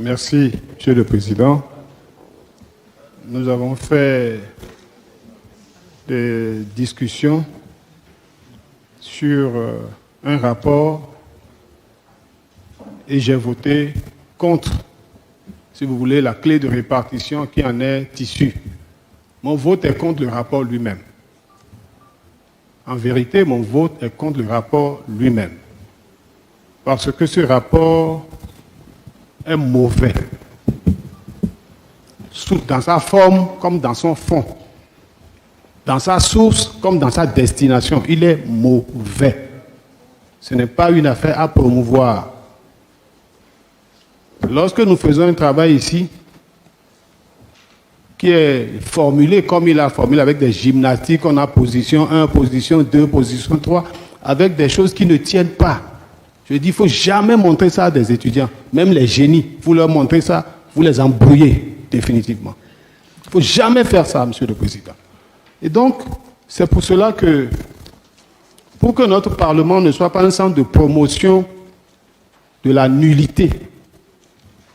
Merci, Monsieur le Président. Nous avons fait des discussions sur un rapport et j'ai voté contre, si vous voulez, la clé de répartition qui en est issue. Mon vote est contre le rapport lui-même. En vérité, mon vote est contre le rapport lui-même. Parce que ce rapport est mauvais. Dans sa forme comme dans son fond. Dans sa source comme dans sa destination. Il est mauvais. Ce n'est pas une affaire à promouvoir. Lorsque nous faisons un travail ici, qui est formulé comme il a formulé, avec des gymnastiques, on a position 1, position 2, position 3, avec des choses qui ne tiennent pas. Je dis, il ne faut jamais montrer ça à des étudiants. Même les génies, vous leur montrez ça, vous les embrouillez définitivement. Il ne faut jamais faire ça, Monsieur le Président. Et donc, c'est pour cela que, pour que notre Parlement ne soit pas un centre de promotion de la nullité,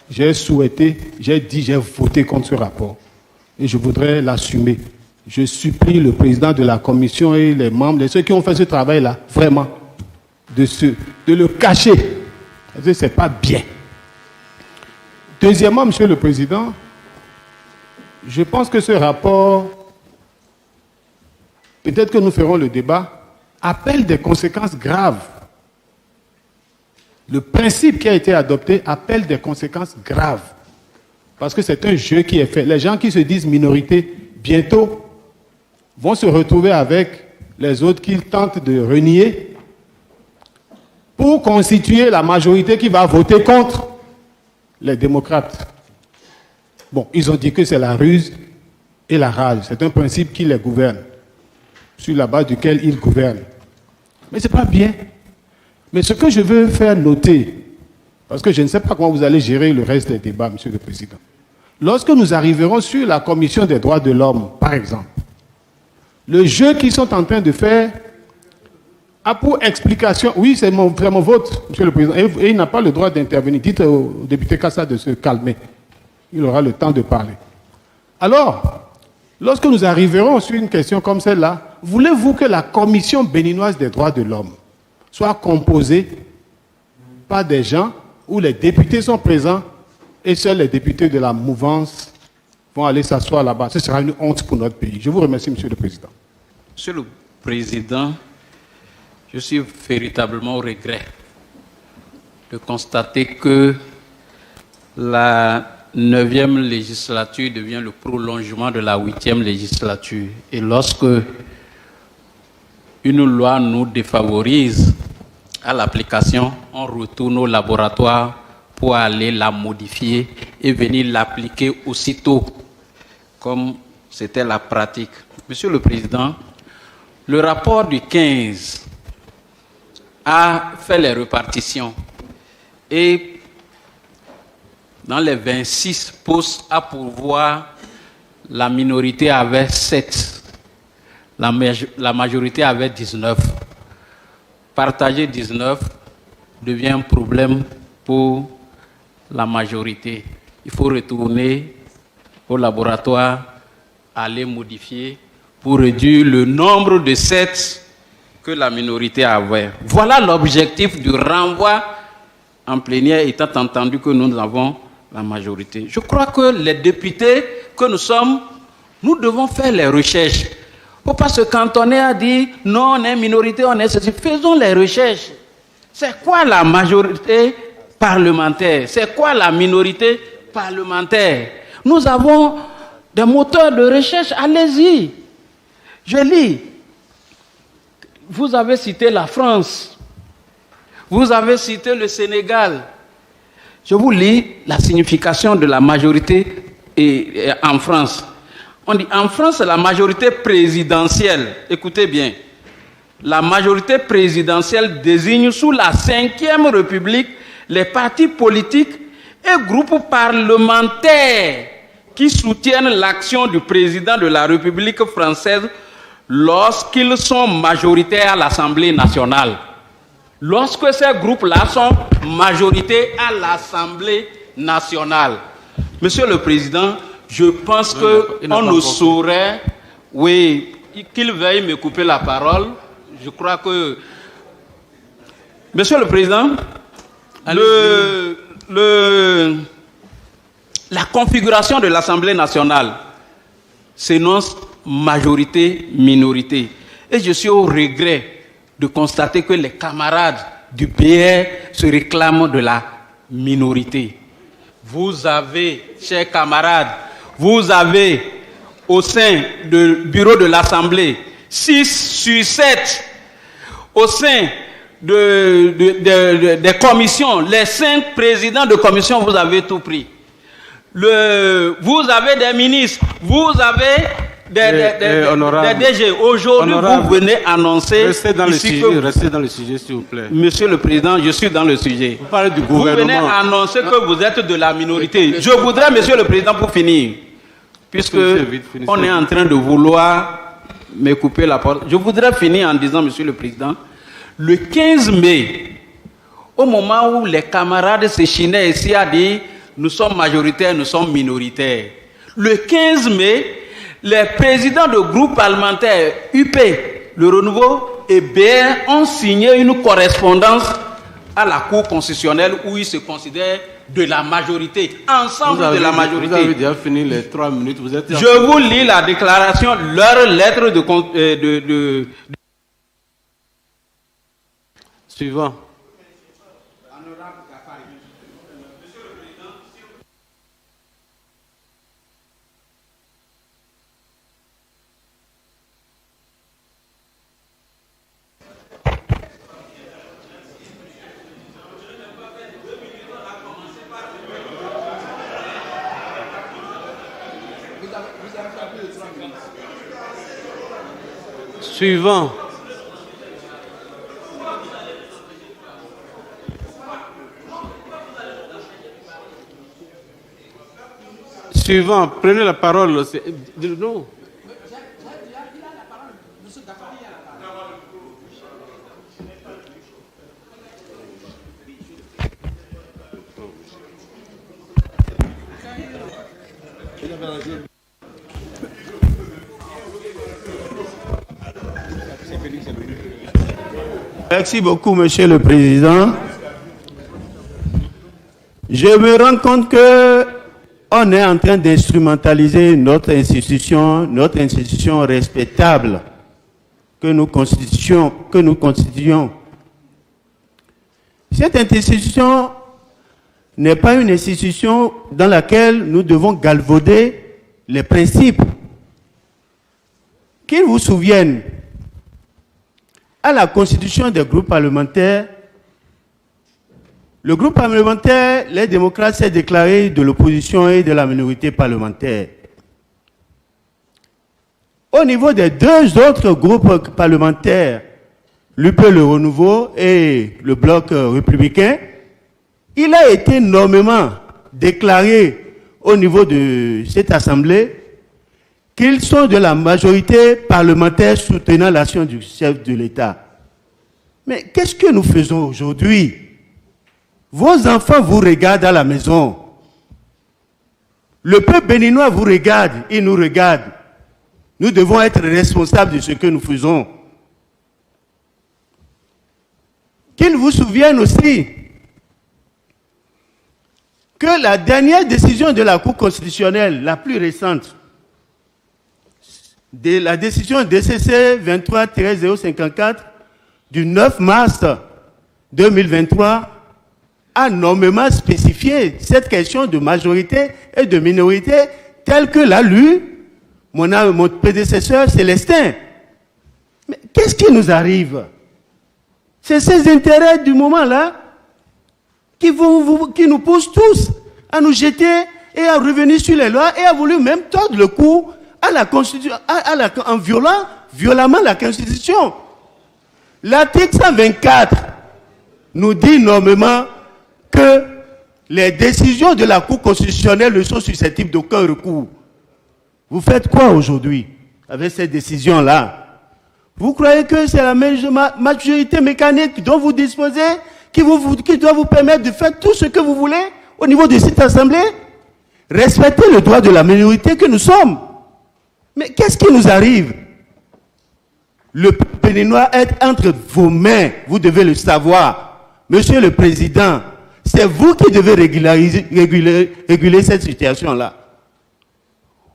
j'ai souhaité, j'ai dit, j'ai voté contre ce rapport. Et je voudrais l'assumer. Je supplie le président de la commission et les membres, et ceux qui ont fait ce travail-là, vraiment, de le cacher. Ce n'est pas bien. Deuxièmement, Monsieur le Président, je pense que ce rapport, peut-être que nous ferons le débat, appelle des conséquences graves. Le principe qui a été adopté appelle des conséquences graves. Parce que c'est un jeu qui est fait. Les gens qui se disent minorité, bientôt, vont se retrouver avec les autres qu'ils tentent de renier pour constituer la majorité qui va voter contre les démocrates. Bon, ils ont dit que c'est la ruse et la rage. C'est un principe qui les gouverne, sur la base duquel ils gouvernent. Mais ce n'est pas bien. Mais ce que je veux faire noter, parce que je ne sais pas comment vous allez gérer le reste des débats, Monsieur le Président. Lorsque nous arriverons sur la Commission des droits de l'homme, par exemple, le jeu qu'ils sont en train de faire a pour explication, oui, c'est mon vote, Monsieur le Président, et il n'a pas le droit d'intervenir. Dites au député Kassa de se calmer. Il aura le temps de parler. Alors, lorsque nous arriverons sur une question comme celle-là, voulez-vous que la Commission béninoise des droits de l'homme soit composée par des gens où les députés sont présents et seuls les députés de la mouvance vont aller s'asseoir là-bas? Ce sera une honte pour notre pays. Je vous remercie, Monsieur le Président. Monsieur le Président, je suis véritablement au regret de constater que la 9e législature devient le prolongement de la 8e législature. Et lorsque une loi nous défavorise à l'application, on retourne au laboratoire pour aller la modifier et venir l'appliquer aussitôt, comme c'était la pratique. Monsieur le Président, le rapport du 15 a fait les répartitions et dans les 26 postes à pourvoir, la minorité avait 7, la majorité avait 19. Partager 19 devient un problème pour la majorité. Il faut retourner au laboratoire, aller modifier pour réduire le nombre de 7 que la minorité avait. Voilà l'objectif du renvoi en plénière, étant entendu que nous avons la majorité. Je crois que les députés que nous sommes, nous devons faire les recherches. Il ne faut pas se cantonner à dire non, on est minorité, on est ceci. Faisons les recherches. C'est quoi la majorité parlementaire? C'est quoi la minorité parlementaire? Nous avons des moteurs de recherche, allez-y. Je lis. Vous avez cité la France. Vous avez cité le Sénégal. Je vous lis la signification de la majorité en France. On dit en France, la majorité présidentielle, écoutez bien, la majorité présidentielle désigne sous la 5e République les partis politiques et groupes parlementaires qui soutiennent l'action du président de la République française lorsqu'ils sont majoritaires à l'Assemblée nationale. lorsque ces groupes-là sont majorité à l'Assemblée nationale. Monsieur le Président, je pense qu'on ne saurait, oui, qu'il veuille me couper la parole. Je crois que, Monsieur le Président, la configuration de l'Assemblée nationale s'énonce majorité-minorité. Et je suis au regret de constater que les camarades du PR se réclament de la minorité. Vous avez, chers camarades, vous avez au sein du bureau de l'Assemblée 6 sur 7. Au sein des commissions, les 5 présidents de commission, vous avez tout pris. Vous avez des ministres, vous avez des DG. Aujourd'hui, vous venez annoncer... Restez dans le sujet, s'il vous plaît. Monsieur le Président, je suis dans le sujet. Vous parlez du gouvernement. Vous venez annoncer que vous êtes de la minorité. Je voudrais, Monsieur le Président, pour finir, puisque on est en train de vouloir me couper la porte, je voudrais finir en disant, Monsieur le Président, le 15 mai, au moment où les camarades se chinaient ici à dire nous sommes majoritaires, nous sommes minoritaires, le 15 mai, les présidents de groupes parlementaires UP, le Renouveau et BR ont signé une correspondance à la Cour constitutionnelle où ils se considèrent de la majorité, ensemble de la majorité. Vous avez déjà fini les 3 minutes. Je vous lis la déclaration, leur lettre de... Suivant. Suivant. Suivant, prenez la parole. Non. Merci beaucoup, Monsieur le Président. Je me rends compte que on est en train d'instrumentaliser notre institution respectable que nous constituions. Cette institution n'est pas une institution dans laquelle nous devons galvauder les principes. Qu'ils vous souviennent, à la constitution des groupes parlementaires, le groupe parlementaire, les démocrates, s'est déclaré de l'opposition et de la minorité parlementaire. Au niveau des 2 autres groupes parlementaires, l'UP, le Renouveau et le Bloc républicain, il a été nommément déclaré au niveau de cette assemblée qu'ils sont de la majorité parlementaire soutenant l'action du chef de l'État. Mais qu'est-ce que nous faisons aujourd'hui? Vos enfants vous regardent à la maison. Le peuple béninois vous regarde, il nous regarde. Nous devons être responsables de ce que nous faisons. Qu'ils vous souviennent aussi que la dernière décision de la Cour constitutionnelle, la plus récente, de la décision DCC 23-054 du 9 mars 2023, a nommément spécifié cette question de majorité et de minorité telle que l'a lu mon prédécesseur Célestin. Mais qu'est-ce qui nous arrive? C'est ces intérêts du moment-là qui nous poussent tous à nous jeter et à revenir sur les lois et à vouloir même tordre le cou à la Constitution, en violant violemment la Constitution. L'article 124 nous dit nommément que les décisions de la Cour constitutionnelle ne sont susceptibles d'aucun recours. Vous faites quoi aujourd'hui avec ces décisions-là? Vous croyez que c'est la majorité mécanique dont vous disposez qui doit vous permettre de faire tout ce que vous voulez au niveau de cette assemblée? Respectez le droit de la minorité que nous sommes. Mais qu'est-ce qui nous arrive? Le peuple béninois est entre vos mains, vous devez le savoir. Monsieur le Président, c'est vous qui devez réguler cette situation-là.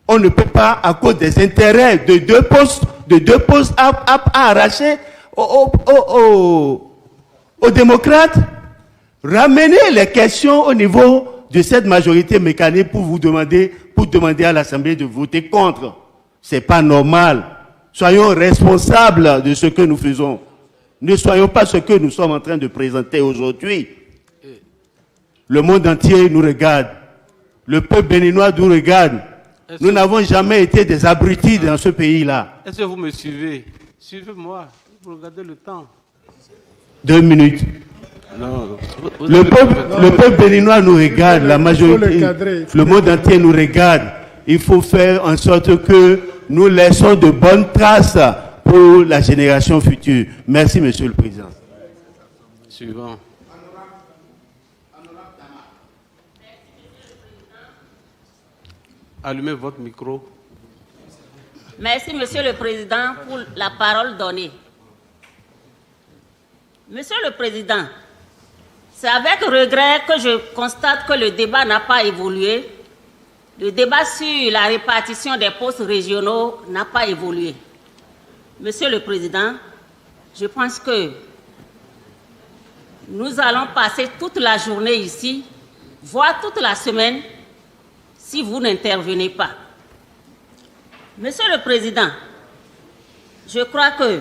On ne peut pas, à cause des intérêts de deux postes à arracher aux démocrates, ramener les questions au niveau de cette majorité mécanique pour demander à l'Assemblée de voter contre. Ce n'est pas normal. Soyons responsables de ce que nous faisons. Ne soyons pas ce que nous sommes en train de présenter aujourd'hui. Le monde entier nous regarde. Le peuple béninois nous regarde. Nous n'avons jamais été des abrutis dans ce pays-là. Est-ce que vous me suivez? Suivez-moi. Vous regardez le temps. 2 minutes. Non. Le peuple béninois nous regarde, la majorité, le monde entier nous regarde. Il faut faire en sorte que nous laissons de bonnes traces pour la génération future. Merci, Monsieur le Président. Suivant. Allumez votre micro. Merci, Monsieur le Président, pour la parole donnée. Monsieur le Président, c'est avec regret que je constate que le débat n'a pas évolué. Le débat sur la répartition des postes régionaux n'a pas évolué. Monsieur le Président, je pense que nous allons passer toute la journée ici, voire toute la semaine, si vous n'intervenez pas. Monsieur le Président, je crois que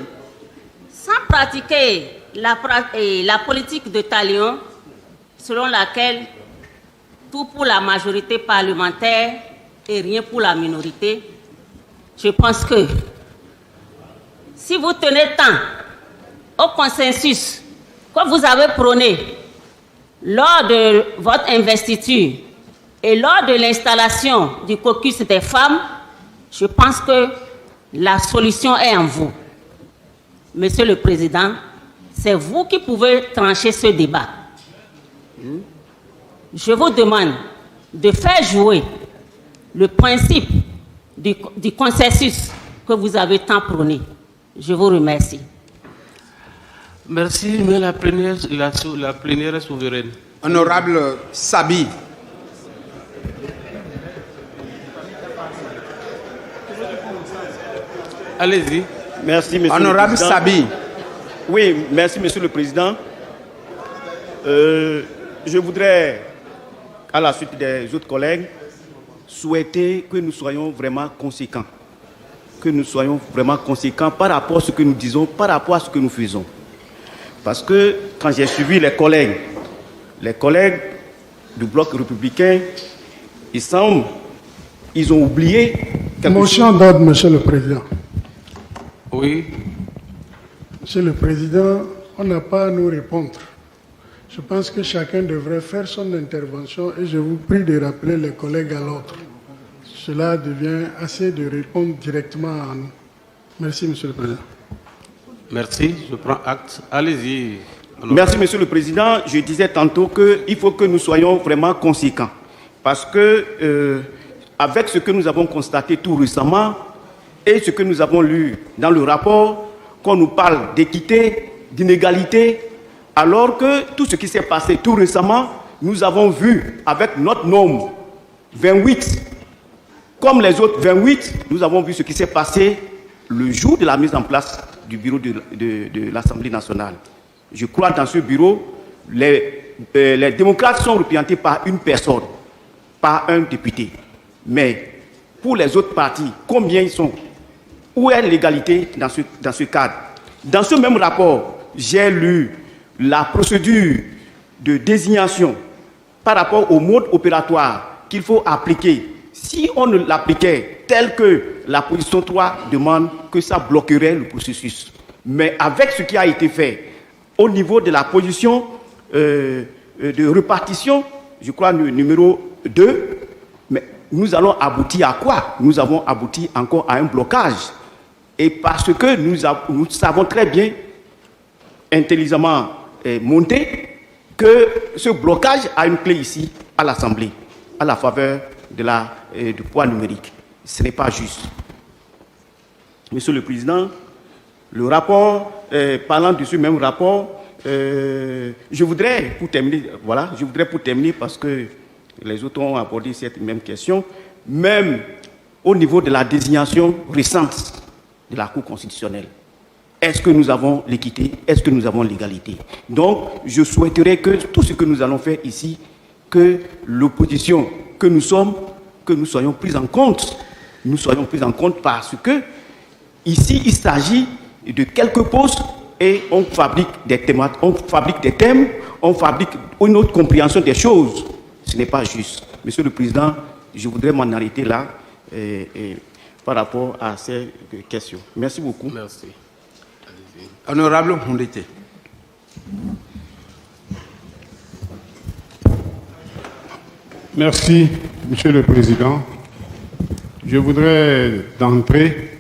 sans pratiquer la politique de talion, selon laquelle tout pour la majorité parlementaire et rien pour la minorité, je pense que si vous tenez tant au consensus que vous avez prôné lors de votre investiture et lors de l'installation du caucus des femmes, je pense que la solution est en vous. Monsieur le Président, c'est vous qui pouvez trancher ce débat. Je vous demande de faire jouer le principe du consensus que vous avez tant prôné. Je vous remercie. Merci, mais la plénière est souveraine. Honorable Sabi. Allez-y. Merci, Monsieur Honorable le Président. Sabi. Oui, merci, Monsieur le Président. Je voudrais, à la suite des autres collègues, souhaiter que nous soyons vraiment conséquents. Que nous soyons vraiment conséquents par rapport à ce que nous disons, par rapport à ce que nous faisons. Parce que quand j'ai suivi les collègues du bloc républicain, ils ont oublié quelque Motion chose. d'ordre, Monsieur le Président. Oui. Monsieur le Président, on n'a pas à nous répondre. Je pense que chacun devrait faire son intervention et je vous prie de rappeler les collègues à l'ordre. Cela devient assez de répondre directement à nous. Merci, Monsieur le Président. Merci, je prends acte. Allez-y. Merci, Monsieur le Président. Je disais tantôt qu'il faut que nous soyons vraiment conséquents. Parce que, avec ce que nous avons constaté tout récemment et ce que nous avons lu dans le rapport, qu'on nous parle d'équité, d'inégalité, alors que tout ce qui s'est passé tout récemment, nous avons vu avec notre nombre 28, comme les autres 28, nous avons vu ce qui s'est passé le jour de la mise en place du bureau de l'Assemblée nationale. Je crois que dans ce bureau, les démocrates sont représentés par une personne, par un député. Mais pour les autres partis, combien ils sont? Où est l'égalité dans ce cadre? Dans ce même rapport, j'ai lu la procédure de désignation par rapport au mode opératoire qu'il faut appliquer. Si on ne l'appliquait tel que la position 3 demande, que ça bloquerait le processus. Mais avec ce qui a été fait au niveau de la position de répartition, je crois numéro 2, mais nous allons aboutir à quoi? Nous avons abouti encore à un blocage. Et parce que nous savons très bien, intelligemment monté, que ce blocage a une clé ici, à l'Assemblée, à la faveur du poids numérique. Ce n'est pas juste. Monsieur le Président, le rapport, parlant de ce même rapport, je voudrais pour terminer, parce que les autres ont abordé cette même question, même au niveau de la désignation récente de la Cour constitutionnelle. Est-ce que nous avons l'équité? Est-ce que nous avons l'égalité? Donc, je souhaiterais que tout ce que nous allons faire ici, que l'opposition que nous sommes, que nous soyons pris en compte. Nous soyons pris en compte parce que ici, il s'agit de quelques postes et on fabrique des thèmes, on fabrique une autre compréhension des choses. Ce n'est pas juste. Monsieur le Président, je voudrais m'en arrêter là par rapport à ces questions. Merci beaucoup. Merci. Honorable Houndete. Merci, Monsieur le Président. Je voudrais d'entrée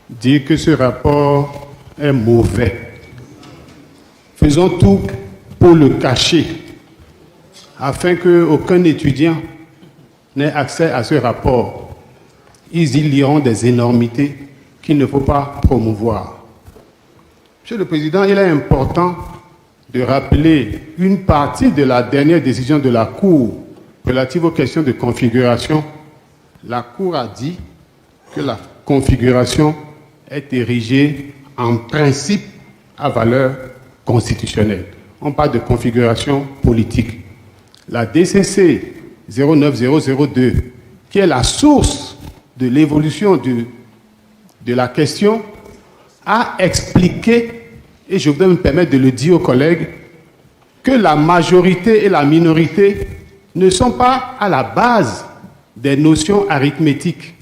dire que ce rapport est mauvais. Faisons tout pour le cacher, afin qu'aucun étudiant n'ait accès à ce rapport. Ils y liront des énormités qu'il ne faut pas promouvoir. Monsieur le Président, il est important de rappeler une partie de la dernière décision de la Cour relative aux questions de configuration. La Cour a dit que la configuration est érigée en principe à valeur constitutionnelle. On parle de configuration politique. La DCC 09002, qui est la source de l'évolution de la question, a expliqué, et je voudrais me permettre de le dire aux collègues, que la majorité et la minorité ne sont pas à la base des notions arithmétiques.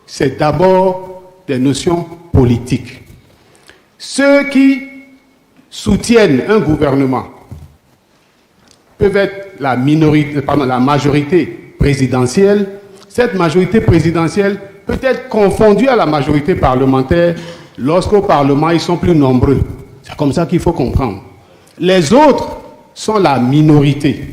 C'est d'abord des notions politiques. Ceux qui soutiennent un gouvernement peuvent être la majorité présidentielle. Cette majorité présidentielle peut être confondue à la majorité parlementaire lorsqu'au Parlement, ils sont plus nombreux. C'est comme ça qu'il faut comprendre. Les autres sont la minorité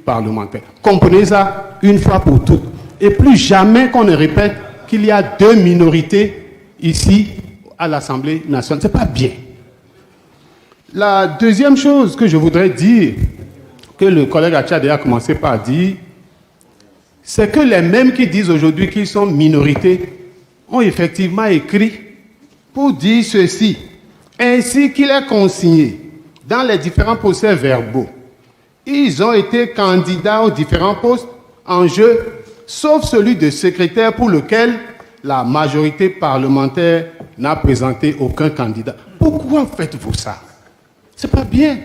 parlementaire. Comprenez ça une fois pour toutes. Et plus jamais qu'on ne répète qu'il y a deux minorités ici à l'Assemblée nationale. Ce n'est pas bien. La deuxième chose que je voudrais dire, que le collègue Achadé a commencé par dire, c'est que les mêmes qui disent aujourd'hui qu'ils sont minorités ont effectivement écrit pour dire ceci, ainsi qu'il est consigné dans les différents procès-verbaux. Ils ont été candidats aux différents postes en jeu, sauf celui de secrétaire pour lequel la majorité parlementaire n'a présenté aucun candidat. Pourquoi faites-vous ça? C'est pas bien.